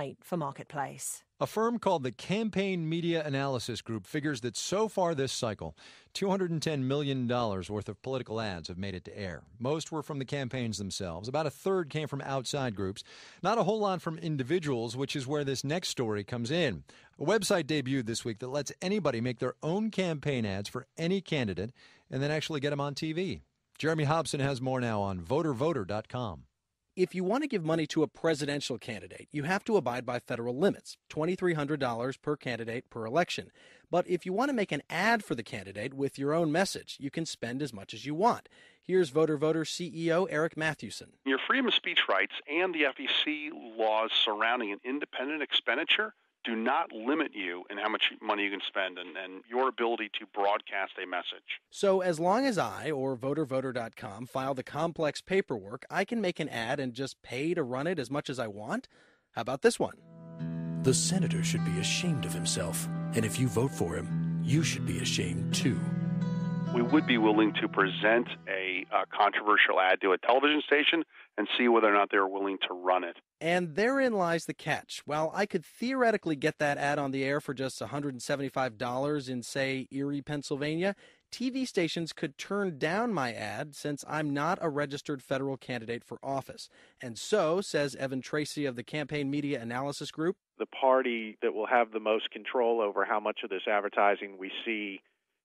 Right for Marketplace. A firm called the Campaign Media Analysis Group figures that so far this cycle, $210 million worth of political ads have made it to air. Most were from the campaigns themselves. About a third came from outside groups. Not a whole lot from individuals, which is where this next story comes in. A website debuted this week that lets anybody make their own campaign ads for any candidate and then actually get them on TV. Jeremy Hobson has more now on VoterVoter.com. If you want to give money to a presidential candidate, you have to abide by federal limits, $2,300 per candidate per election. But if you want to make an ad for the candidate with your own message, you can spend as much as you want. Here's VoterVoter CEO Eric Mathewson. Your freedom of speech rights and the FEC laws surrounding an independent expenditure do not limit you in how much money you can spend and your ability to broadcast a message. So as long as I, or VoterVoter.com, file the complex paperwork, I can make an ad and just pay to run it as much as I want? How about this one? The senator should be ashamed of himself, and if you vote for him, you should be ashamed too. We would be willing to present a controversial ad to a television station and see whether or not they're willing to run it. And therein lies the catch. While I could theoretically get that ad on the air for just $175 in, say, Erie, Pennsylvania, TV stations could turn down my ad since I'm not a registered federal candidate for office. And so, says Evan Tracy of the Campaign Media Analysis Group, the party that will have the most control over how much of this advertising we see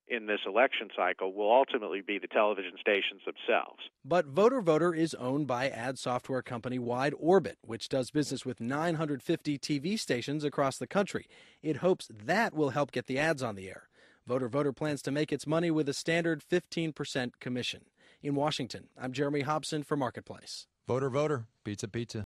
in this election cycle will ultimately be the television stations themselves. But VoterVoter is owned by ad software company Wide Orbit, which does business with 950 TV stations across the country. It hopes that will help get the ads on the air. VoterVoter plans to make its money with a standard 15% commission. In Washington, I'm Jeremy Hobson for Marketplace. VoterVoter, pizza, pizza.